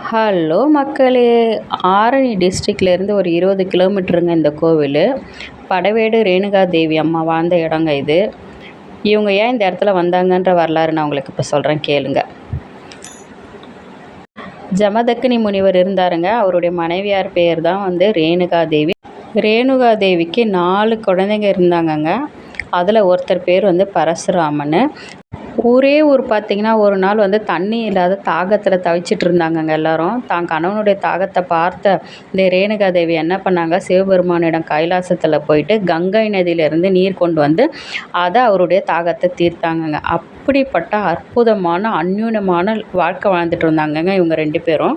Hello மக்களே! ஆரணி டிஸ்ட்ரிக்ட்லேருந்து ஒரு 20 கிலோமீட்டருங்க இந்த கோவில். படவேடு ரேணுகா தேவி அம்மா வாழ்ந்த இடங்க இது. இவங்க ஏன் இந்த இடத்துல வந்தாங்கன்ற வரலாறு நான் உங்களுக்கு இப்போ சொல்கிறேன் கேளுங்க. ஜமதக்கினி முனிவர் இருந்தாருங்க. அவருடைய மனைவியார் பேர் தான் ரேணுகா தேவி. ரேணுகா தேவிக்கு 4 குழந்தைங்க இருந்தாங்கங்க. அதில் ஒருத்தர் பேர் பரசுராமன். ஊரே பார்த்திங்கன்னா ஒரு நாள் தண்ணி இல்லாத தாகத்தில் தவிச்சிட்டு இருந்தாங்கங்க எல்லாரும். தான் கணவனுடைய தாகத்தை பார்த்த இந்த ரேணுகா தேவி என்ன பண்ணாங்க, சிவபெருமானிடம் கைலாசத்தில் போயிட்டு கங்கை நதியிலேருந்து நீர் கொண்டு வந்து அதை அவருடைய தாகத்தை தீர்த்தாங்கங்க. அப்படிப்பட்ட அற்புதமான அந்யூனமான வாழ்க்கை வாழ்ந்துட்டு இருந்தாங்கங்க இவங்க 2 பேரும்.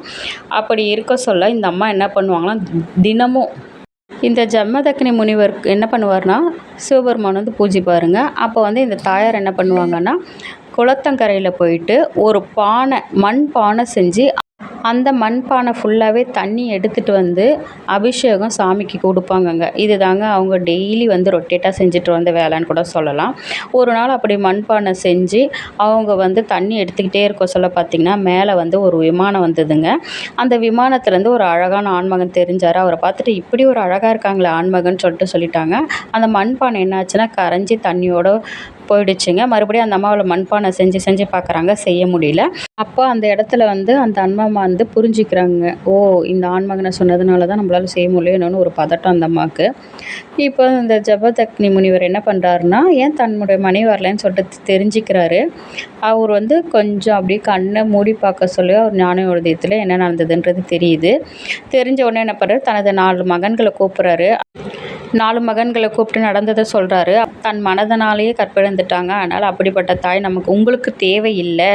அப்படி இருக்க சொல்ல இந்த அம்மா என்ன பண்ணுவாங்களாம், தினமும் இந்த ஜமதக்கினி முனிவர் என்ன பண்ணுவார்னா, சிவபெருமான் பூஜிப்பாருங்க. அப்போ இந்த தாயார் என்ன பண்ணுவாங்கன்னா, குளத்தங்கரையில் போயிட்டு ஒரு பானை, மண் பானை செஞ்சு அந்த மண் பானை ஃபுல்லாகவே தண்ணி எடுத்துகிட்டு அபிஷேகம் சாமிக்கு கொடுப்பாங்கங்க. இது தாங்க அவங்க டெய்லி ரொட்டேட்டாக செஞ்சுட்டு வந்த வேலைன்னு கூட சொல்லலாம். ஒரு நாள் அப்படி மண் பானை செஞ்சு அவங்க தண்ணி எடுத்துக்கிட்டே இருக்க சொல்ல பார்த்திங்கன்னா, மேலே ஒரு விமானம் வந்ததுங்க. அந்த விமானத்துலேருந்து ஒரு அழகான ஆண்மகன் தெரிஞ்சார். அவரை பார்த்துட்டு இப்படி ஒரு அழகாக இருக்காங்களே ஆண்மகன் சொல்லிட்டாங்க. அந்த மண் பானை என்னாச்சுன்னா கரைஞ்சி தண்ணியோடு போயிடுச்சுங்க. மறுபடியும் அந்த அம்மாவில் மண்பானை செஞ்சு பார்க்குறாங்க, செய்ய முடியல. அப்போ அந்த இடத்துல அந்த அம்மா புரிஞ்சுக்கிறாங்க, ஓ இந்த ஆண்மகனை சொன்னதுனால தான் நம்மளால் செய்ய முடியலன்னு ஒரு பதட்டம் அந்த அம்மாவுக்கு. இப்போ இந்த ஜமதக்கினி முனிவர் என்ன பண்ணுறாருன்னா, ஏன் தன்னுடைய மனைவி வரலன்னு சொல்லிட்டு தெரிஞ்சுக்கிறாரு. அவர் கொஞ்சம் அப்படியே கண்ணை மூடி பார்க்க சொல்லி அவர் ஞான உதயத்தில் என்ன நடந்ததுன்றது தெரியுது. தெரிஞ்ச உடனே என்ன பண்ணுறாரு, தனது 4 மகன்களை கூப்பிட்றாரு. 4 மகன்களை கூப்பிட்டு நடந்ததை சொல்கிறாரு. தன் மனதனாலேயே கற்பிழந்துட்டாங்க. அதனால் அப்படிப்பட்ட தாய் உங்களுக்கு தேவையில்லை,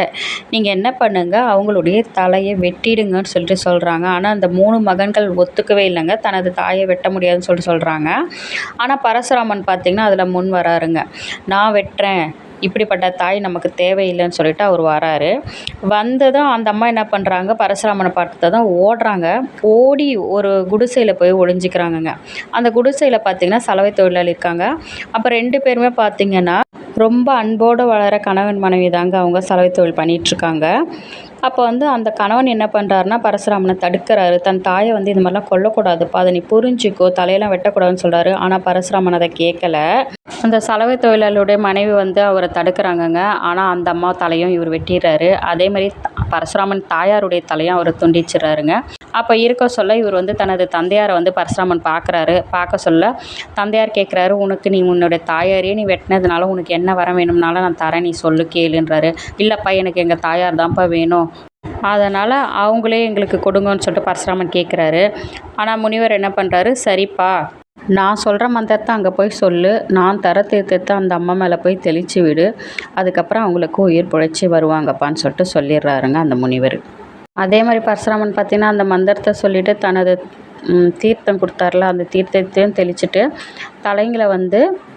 நீங்கள் என்ன பண்ணுங்கள், அவங்களுடைய தலையை வெட்டிடுங்கன்னு சொல்கிறாங்க. ஆனால் அந்த 3 மகன்கள் ஒத்துக்கவே இல்லைங்க, தனது தாயை வெட்ட முடியாதுன்னு சொல்கிறாங்க. ஆனால் பரசுராமன் பார்த்திங்கன்னா அதில் முன் வராருங்க. நான் வெட்டுறேன், இப்படிப்பட்ட தாய் நமக்கு தேவையில்லைன்னு சொல்லிட்டு அவர் வராரு. வந்ததும் அந்த அம்மா என்ன பண்ணுறாங்க, பரசுராமனை பார்த்ததும் ஓடுறாங்க. ஓடி ஒரு குடிசையில் போய் ஒளிஞ்சிக்கிறாங்கங்க. அந்த குடிசையில் பார்த்திங்கன்னா சலவை தொழிலாளி இருக்காங்க. அப்போ 2 பேருமே பார்த்திங்கன்னா ரொம்ப அன்போடு வளர கணவன் மனைவி தாங்க அவங்க சலவை தொழில் பண்ணிகிட்ருக்காங்க. அப்போ அந்த கணவன் என்ன பண்ணுறாருனா, பரசுராமனை தடுக்கிறாரு. தன் தாயை இது மாதிரிலாம் கொல்லக்கூடாதுப்பா, அதை நீ புரிஞ்சிக்கோ, தலையெல்லாம் வெட்டக்கூடாதுன்னு சொல்கிறாரு. ஆனால் பரசுராமன் அதை கேட்கல. அந்த சலவை தொழிலாளியுடைய மனைவி அவரை தடுக்கிறாங்கங்க. ஆனால் அந்த அம்மா தலையும் இவர் வெட்டிடுறாரு. அதே மாதிரி பரசுராமன் தாயாருடைய தலையும் அவர் துண்டிச்சிடறாருங்க. அப்போ இருக்க சொல்ல இவர் தனது தந்தையாரை பரசுராமன் பார்க்க சொல்ல தந்தையார் கேட்குறாரு, உனக்கு நீ உன்னுடைய தாயாரையே நீ வெட்டினதுனால உனக்கு என்ன வர வேணும்னாலும் நான் தரேன், நீ சொல்லு கேளுன்றாரு. இல்லைப்பா, எனக்கு எங்கள் தாயார் தான்ப்பா வேணும், அதனால் அவங்களே எங்களுக்கு கொடுங்கன்னு சொல்லிட்டு பரசுராமன் கேட்குறாரு. ஆனால் முனிவர் என்ன பண்ணுறாரு, சரிப்பா நான் சொல்கிற மந்திரத்தை அங்கே போய் சொல்லு, நான் தர தீர்த்தத்தை அந்த அம்மா மேலே போய் தெளித்து விடு, அதுக்கப்புறம் அவங்களுக்கு உயிர் பிழைச்சி வருவாங்கப்பான்னு சொல்லிடுறாருங்க அந்த முனிவர். அதே மாதிரி பரசுராமன் பார்த்திங்கன்னா அந்த மந்திரத்தை சொல்லிவிட்டு தனது தீர்த்தம் கொடுத்தாருல அந்த தீர்த்தத்தையும் தெளிச்சுட்டு தலைங்களை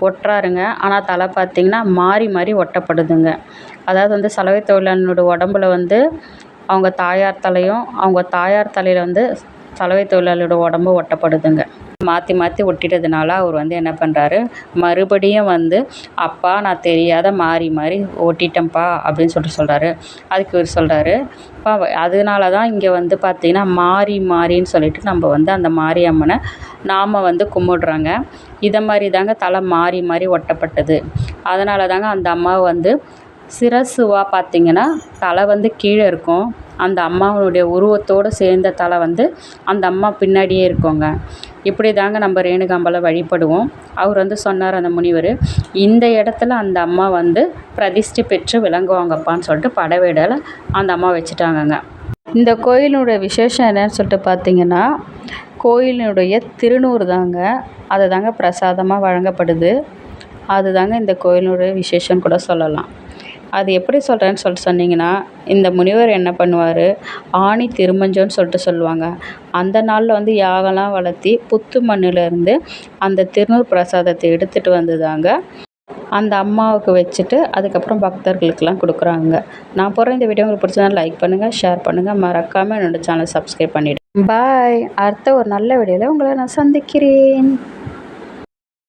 ஒட்டுறாருங்க. ஆனால் தலை பார்த்திங்கன்னா மாறி மாறி ஒட்டப்படுதுங்க. அதாவது சலவை தொழிலாளனோட உடம்புல அவங்க தாயார் தலையும், அவங்க தாயார் தலையில் சலவை தொழிலாளியோட உடம்பு ஒட்டப்படுதுங்க. மாற்றி மாற்றி ஒட்டிட்டதுனால அவர் என்ன பண்ணுறாரு, மறுபடியும் அப்பா நான் தெரியாத மாறி மாறி ஒட்டிட்டேன்ப்பா அப்படின்னு சொல்கிறாரு. அதுக்கு இவர் சொல்கிறாரு, அப்பா அதனால தான் இங்கே பார்த்திங்கன்னா மாறி மாறின்னு சொல்லிட்டு நம்ம அந்த மாரியம்மனை நாம் கும்பிடுறாங்க. இதை மாதிரி தாங்க தலை மாறி மாறி ஒட்டப்பட்டது. அதனால தாங்க அந்த அம்மாவை சிரசுவாக பார்த்திங்கன்னா தலை கீழே இருக்கும். அந்த அம்மாவுடைய உருவத்தோடு சேர்ந்த தலை அந்த அம்மா பின்னாடியே இருக்குங்க. இப்படி தாங்க நம்ம ரேணுகாம்பாளை வழிபடுவோம். அவர் சொன்னார் அந்த முனிவர், இந்த இடத்துல அந்த அம்மா பிரதிஷ்டை பெற்று விளங்குவாங்கப்பான்னு சொல்லிட்டு படவேடலை அந்த அம்மா வச்சுட்டாங்கங்க. இந்த கோயிலுடைய விசேஷம் என்னன்னு சொல்லிட்டு பார்த்திங்கன்னா, கோயிலினுடைய திருநூறு தாங்க, அது தாங்க பிரசாதமாக வழங்கப்படுது. அது தாங்க இந்த கோயிலுடைய விசேஷம்னு கூட சொல்லலாம். அது எப்படி சொல்கிறேன்னு சொன்னிங்கன்னா, இந்த முனிவர் என்ன பண்ணுவார், ஆணி திருமஞ்சம்னு சொல்லுவாங்க. அந்த நாளில் யாகம்லாம் வளர்த்தி புத்து மண்ணிலேருந்து அந்த திருநூறு பிரசாதத்தை எடுத்துகிட்டு வந்து தாங்க அந்த அம்மாவுக்கு வச்சுட்டு அதுக்கப்புறம் பக்தர்களுக்கெல்லாம் கொடுக்குறாங்க. நான் போகிற இந்த வீடியோ உங்களுக்கு பிடிச்சதுனா லைக் பண்ணுங்கள், ஷேர் பண்ணுங்கள், மறக்காமல் என்னோடய சேனல் சப்ஸ்கிரைப் பண்ணிவிடுங்க. பாய். அடுத்த ஒரு நல்ல வீடியோவில் உங்களை நான் சந்திக்கிறேன்.